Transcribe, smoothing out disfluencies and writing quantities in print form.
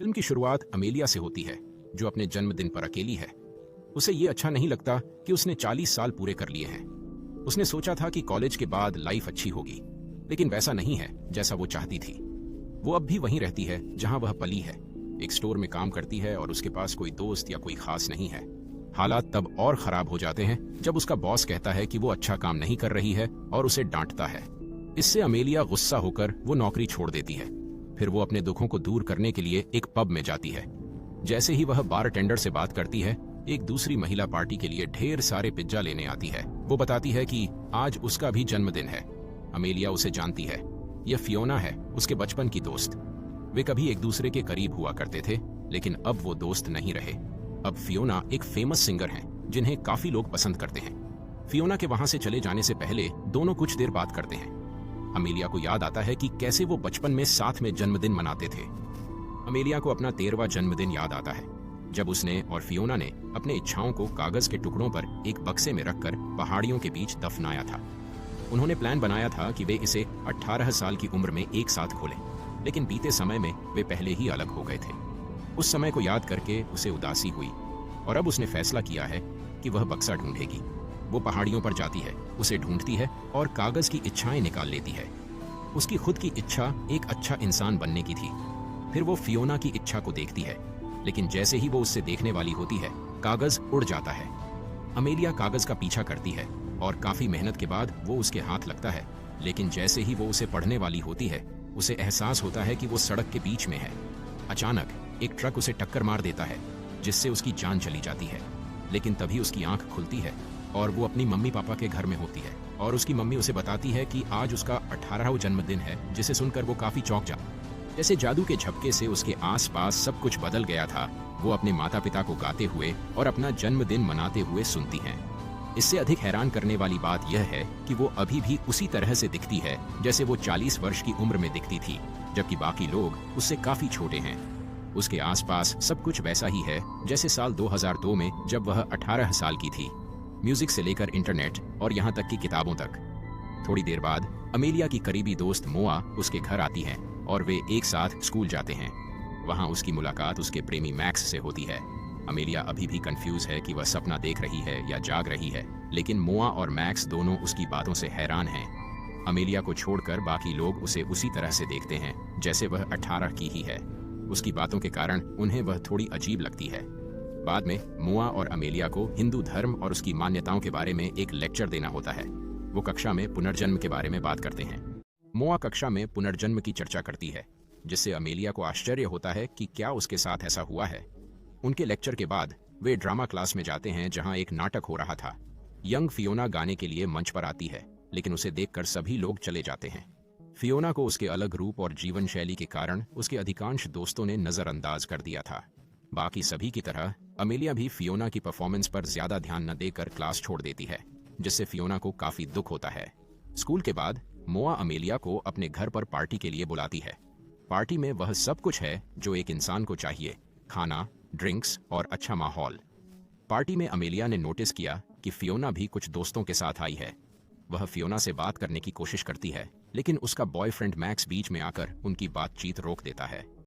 Film की शुरुआत Amelia से होती है, जो अपने जन्मदिन पर अकेली है। उसे ये अच्छा नहीं लगता कि उसने 40 साल पूरे कर लिए हैं। उसने सोचा था कि कॉलेज के बाद लाइफ अच्छी होगी, लेकिन वैसा नहीं है जैसा वो चाहती थी। वो अब भी वहीं रहती है जहां वह पली है। एक स्टोर में काम करती है और उसके पास कोई दोस्त या कोई खास नहीं है। हालात तब और खराब हो जाते हैं जब उसका बॉस कहता है कि वो अच्छा काम नहीं कर रही है और उसे डांटता है। इससे अमेलिया गुस्सा होकर वो नौकरी छोड़ देती है। फिर वो अपने दुखों को दूर करने के लिए एक पब में जाती है। जैसे ही वह बारटेंडर से बात करती है, एक दूसरी महिला पार्टी के लिए ढेर सारे पिज्जा लेने आती है। वो बताती है कि आज उसका भी जन्मदिन है। अमेलिया उसे जानती है। यह फियोना है, उसके बचपन की दोस्त। वे कभी एक दूसरे के करीब हुआ करते थे, लेकिन अब वो दोस्त नहीं रहे। अब फियोना एक फेमस सिंगर हैं, जिन्हें काफी लोग पसंद करते हैं। फियोना के वहां से चले जाने से पहले दोनों कुछ देर बात करते हैं। अमेलिया को याद आता है कि कैसे वो बचपन में साथ में जन्मदिन मनाते थे। अमेलिया को अपना 13वां जन्मदिन याद आता है, जब उसने और फियोना ने अपने इच्छाओं को कागज के टुकड़ों पर एक बक्से में रखकर पहाड़ियों के बीच दफनाया था। उन्होंने प्लान बनाया था कि वे इसे 18 साल की उम्र में एक साथ खोलें, लेकिन बीते समय में वे पहले ही अलग हो गए थे। उस समय को याद करके उसे उदासी हुई और अब उसने फैसला किया है कि वह बक्सा ढूंढेगी। वो पहाड़ियों पर जाती है, उसे ढूंढती है और कागज की इच्छाएं निकाल लेती है। उसकी खुद की इच्छा एक अच्छा इंसान बनने की थी। फिर वो फियोना की इच्छा को देखती है, लेकिन जैसे ही वो उससे देखने वाली होती है, कागज उड़ जाता है। अमेलिया कागज का पीछा करती है और काफी मेहनत के बाद वो उसके हाथ लगता है, लेकिन जैसे ही वो उसे पढ़ने वाली होती है, उसे एहसास होता है कि वो सड़क के बीच में है। अचानक एक ट्रक उसे टक्कर मार देता है, जिससे उसकी जान चली जाती है। लेकिन तभी उसकी आंख खुलती है और वो अपनी मम्मी पापा के घर में होती है और उसकी मम्मी उसे बताती है कि आज उसका 18वां जन्मदिन है, जिसे सुनकर वो काफी चौंक जाता है। जैसे जादू के झपके से उसके आसपास सब कुछ बदल गया था। वो अपने माता पिता को गाते हुए और अपना जन्मदिन मनाते हुए सुनती हैं। इससे अधिक हैरान करने वाली बात यह है कि वो अभी भी उसी तरह से दिखती है जैसे वो 40 वर्ष की उम्र में दिखती थी, जबकि बाकी लोग उससे काफी छोटे हैं। उसके आसपास सब कुछ वैसा ही है जैसे साल 2002 में जब वह 18 साल की थी। म्यूजिक से लेकर इंटरनेट और यहाँ तक कि किताबों तक। थोड़ी देर बाद अमेलिया की करीबी दोस्त मोआ उसके घर आती है और वे एक साथ स्कूल जाते हैं। वहाँ उसकी मुलाकात उसके प्रेमी मैक्स से होती है। अमेलिया अभी भी कंफ्यूज है कि वह सपना देख रही है या जाग रही है, लेकिन मोआ और मैक्स दोनों उसकी बातों से हैरान हैं। अमेलिया को छोड़कर बाकी लोग उसे उसी तरह से देखते हैं जैसे वह 18 की ही है। उसकी बातों के कारण उन्हें वह थोड़ी अजीब लगती है। बाद में मोआ और अमेलिया को हिंदू धर्म और उसकी मान्यताओं के बारे में एक लेक्चर देना होता है। वो कक्षा में पुनर्जन्म के बारे में बात करते हैं। मोआ कक्षा में पुनर्जन्म की चर्चा करती है, जिससे अमेलिया को आश्चर्य होता है कि क्या उसके साथ ऐसा हुआ है। उनके लेक्चर के बाद वे ड्रामा क्लास में जाते हैं, जहां एक नाटक हो रहा था। यंग फियोना गाने के लिए मंच पर आती है, लेकिन उसे देखकर सभी लोग चले जाते हैं। फियोना को उसके अलग रूप और जीवन शैली के कारण उसके अधिकांश दोस्तों ने नजरअंदाज कर दिया था। बाकी सभी की तरह अमेलिया भी फियोना की परफॉर्मेंस पर ज्यादा ध्यान न देकर क्लास छोड़ देती है, जिससे फियोना को काफी दुख होता है। स्कूल के बाद मोआ अमेलिया को अपने घर पर पार्टी के लिए बुलाती है। पार्टी में वह सब कुछ है जो एक इंसान को चाहिए: खाना, ड्रिंक्स और अच्छा माहौल। पार्टी में अमेलिया ने नोटिस किया कि फियोना भी कुछ दोस्तों के साथ आई है। वह फियोना से बात करने की कोशिश करती है, लेकिन उसका बॉयफ्रेंड मैक्स बीच में आकर उनकी बातचीत रोक देता है।